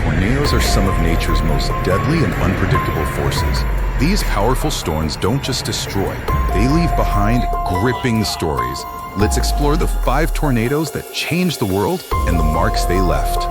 tornadoes are some of nature's most deadly and unpredictable forces. These powerful storms don't just destroy, they leave behind gripping stories. Let's explore the 5 tornadoes that changed the world and the marks they left.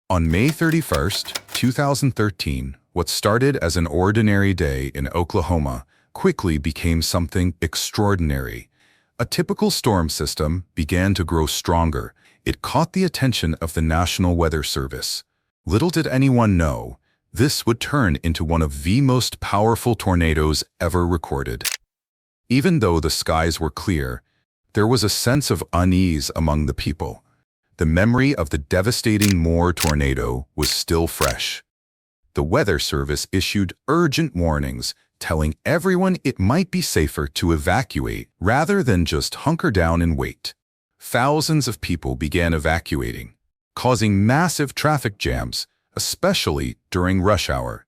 On May 31st, 2013, what started as an ordinary day in Oklahoma quickly became something extraordinary. A typical storm system began to grow stronger. It caught the attention of the National Weather Service. Little did anyone know, this would turn into one of the most powerful tornadoes ever recorded. Even though the skies were clear, there was a sense of unease among the people. The memory of the devastating Moore tornado was still fresh. The Weather Service issued urgent warnings, telling everyone it might be safer to evacuate rather than just hunker down and wait. Thousands of people began evacuating, causing massive traffic jams, especially during rush hour.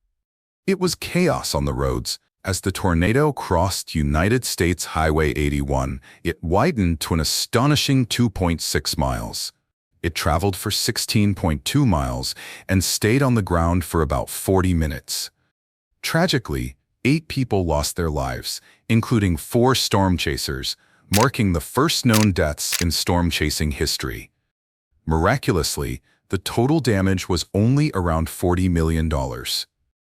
It was chaos on the roads. As the tornado crossed United States Highway 81, it widened to an astonishing 2.6 miles. It traveled for 16.2 miles and stayed on the ground for about 40 minutes. Tragically, 8 people lost their lives, including 4 storm chasers, marking the first known deaths in storm chasing history. Miraculously, the total damage was only around $40 million.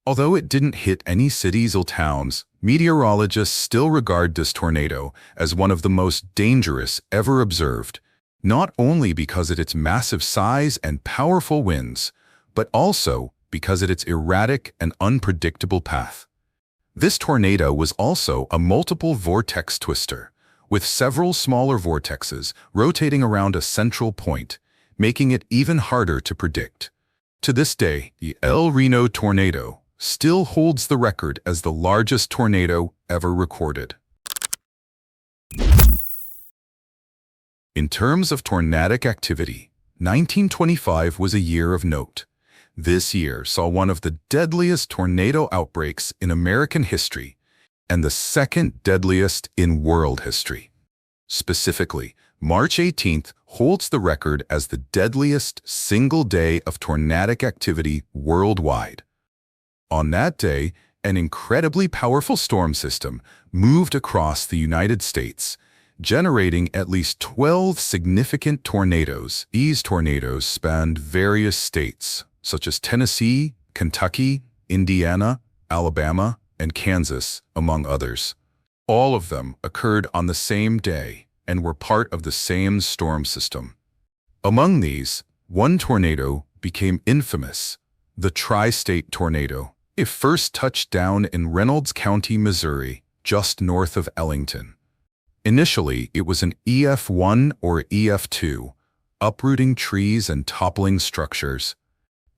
Although it didn't hit any cities or towns, meteorologists still regard this tornado as one of the most dangerous ever observed, not only because of its massive size and powerful winds, but also because of its erratic and unpredictable path. This tornado was also a multiple vortex twister, with several smaller vortexes rotating around a central point, making it even harder to predict. To this day, the El Reno tornado still holds the record as the largest tornado ever recorded. In terms of tornadic activity, 1925 was a year of note. This year saw one of the deadliest tornado outbreaks in American history and the second deadliest in world history. Specifically, March 18th holds the record as the deadliest single day of tornadic activity worldwide. On that day, an incredibly powerful storm system moved across the United States, generating at least 12 significant tornadoes. These tornadoes spanned various states, such as Tennessee, Kentucky, Indiana, Alabama, and Kansas, among others. All of them occurred on the same day and were part of the same storm system. Among these, one tornado became infamous, the Tri-State tornado. It first touched down in Reynolds County, Missouri, just north of Ellington. Initially, it was an EF1 or EF2, uprooting trees and toppling structures.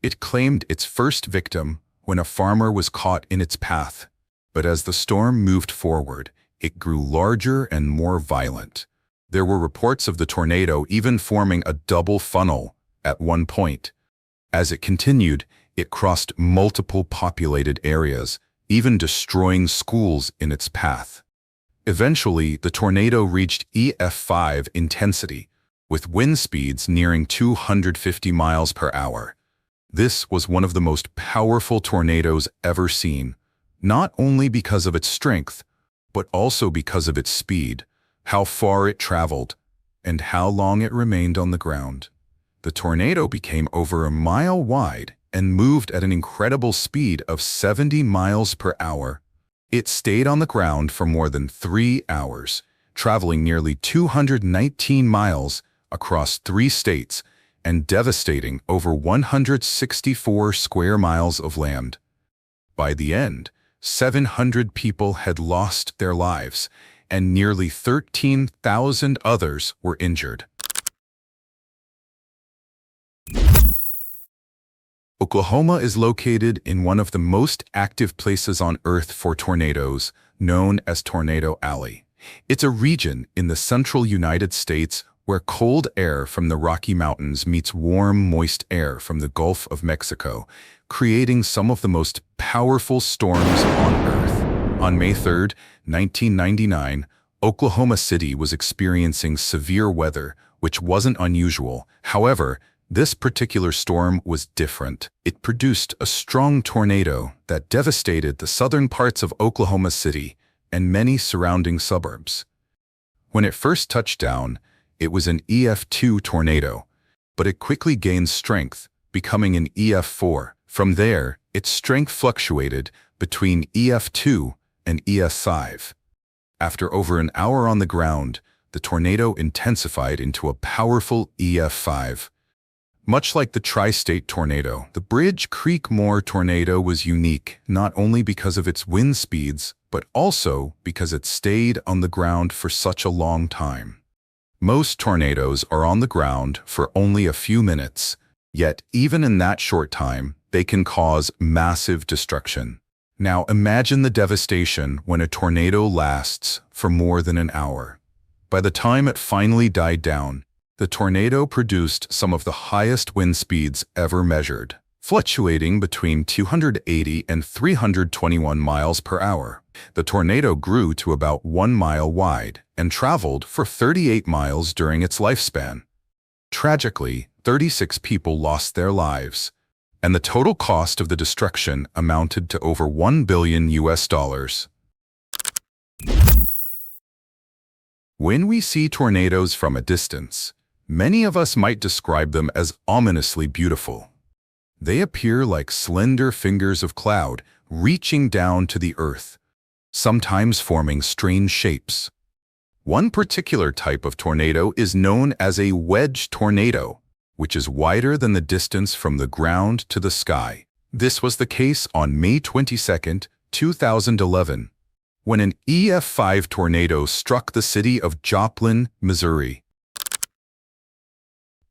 It claimed its first victim when a farmer was caught in its path, but as the storm moved forward, it grew larger and more violent. There were reports of the tornado even forming a double funnel at one point. As it continued, it crossed multiple populated areas, even destroying schools in its path. Eventually, the tornado reached EF5 intensity, with wind speeds nearing 250 miles per hour. This was one of the most powerful tornadoes ever seen, not only because of its strength, but also because of its speed, how far it traveled, and how long it remained on the ground. The tornado became over a mile wide and moved at an incredible speed of 70 miles per hour. It stayed on the ground for more than 3 hours, traveling nearly 219 miles across 3 states and devastating over 164 square miles of land. By the end, 700 people had lost their lives, and nearly 13,000 others were injured. Oklahoma is located in one of the most active places on Earth for tornadoes, known as Tornado Alley. It's a region in the central United States where cold air from the Rocky Mountains meets warm, moist air from the Gulf of Mexico, creating some of the most powerful storms on Earth. On May 3, 1999, Oklahoma City was experiencing severe weather, which wasn't unusual. However, This particular storm was different. It produced a strong tornado that devastated the southern parts of Oklahoma City and many surrounding suburbs. When it first touched down, it was an EF2 tornado, but it quickly gained strength, becoming an EF4. From there, its strength fluctuated between EF2 and EF5. After over an hour on the ground, the tornado intensified into a powerful EF5. Much like the tri-state tornado, the Bridge Creek Moore tornado was unique not only because of its wind speeds, but also because it stayed on the ground for such a long time. Most tornadoes are on the ground for only a few minutes, yet even in that short time, they can cause massive destruction. Now imagine the devastation when a tornado lasts for more than an hour. By the time it finally died down, the tornado produced some of the highest wind speeds ever measured, fluctuating between 280 and 321 miles per hour. The tornado grew to about 1 mile wide and traveled for 38 miles during its lifespan. Tragically, 36 people lost their lives, and the total cost of the destruction amounted to over $1 billion. When we see tornadoes from a distance, many of us might describe them as ominously beautiful. They appear like slender fingers of cloud reaching down to the earth, sometimes forming strange shapes. One particular type of tornado is known as a wedge tornado, which is wider than the distance from the ground to the sky. This was the case on May 22, 2011, when an EF5 tornado struck the city of Joplin, Missouri.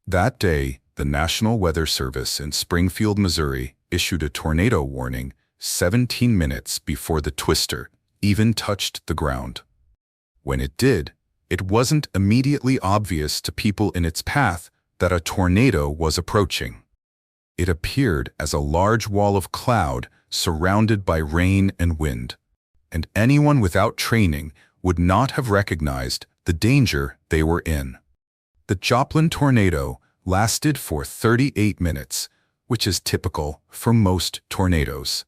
That day, the National Weather Service in Springfield, Missouri, issued a tornado warning 17 minutes before the twister even touched the ground. When it did, it wasn't immediately obvious to people in its path that a tornado was approaching. It appeared as a large wall of cloud surrounded by rain and wind, and anyone without training would not have recognized the danger they were in. The Joplin tornado lasted for 38 minutes, which is typical for most tornadoes.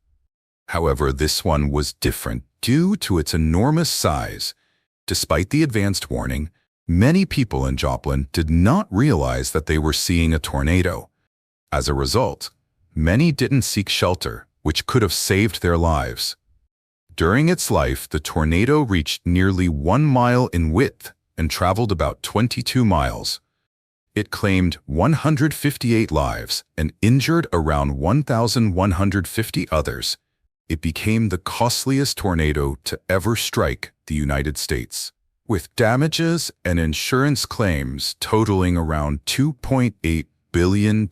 However, this one was different due to its enormous size. Despite the advanced warning, many people in Joplin did not realize that they were seeing a tornado. As a result, many didn't seek shelter, which could have saved their lives. During its life, the tornado reached nearly 1 mile in width and traveled about 22 miles. It claimed 158 lives and injured around 1,150 others. It became the costliest tornado to ever strike the United States, with damages and insurance claims totaling around $2.8 billion.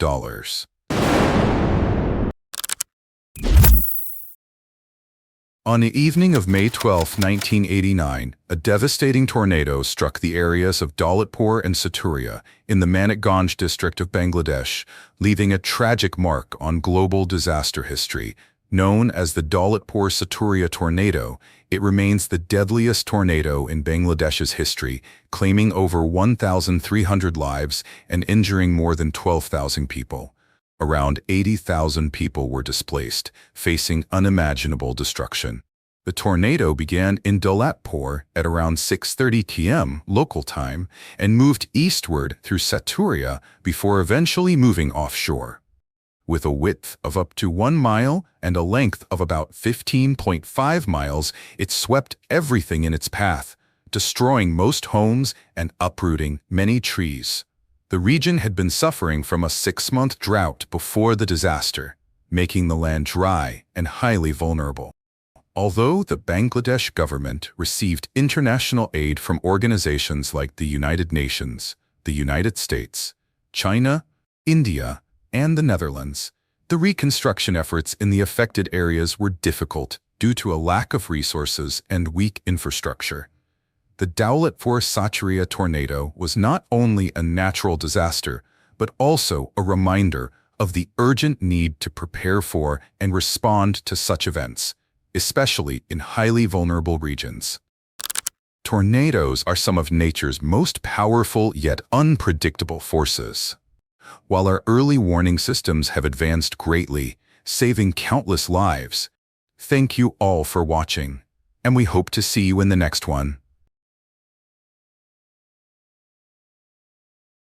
On the evening of May 12, 1989, a devastating tornado struck the areas of Daulatpur and Saturia in the Manikganj district of Bangladesh, leaving a tragic mark on global disaster history. Known as the Daulatpur-Saturia tornado, it remains the deadliest tornado in Bangladesh's history, claiming over 1,300 lives and injuring more than 12,000 people. Around 80,000 people were displaced, facing unimaginable destruction. The tornado began in Daulatpur at around 6:30 p.m. local time and moved eastward through Saturia before eventually moving offshore. With a width of up to 1 mile and a length of about 15.5 miles, it swept everything in its path, destroying most homes and uprooting many trees. The region had been suffering from a 6-month drought before the disaster, making the land dry and highly vulnerable. Although the Bangladesh government received international aid from organizations like the United Nations, the United States, China, India, and the Netherlands, the reconstruction efforts in the affected areas were difficult due to a lack of resources and weak infrastructure. The Daulatpur-Saturia tornado was not only a natural disaster, but also a reminder of the urgent need to prepare for and respond to such events, especially in highly vulnerable regions. Tornadoes are some of nature's most powerful yet unpredictable forces. While our early warning systems have advanced greatly, saving countless lives, thank you all for watching, and we hope to see you in the next one.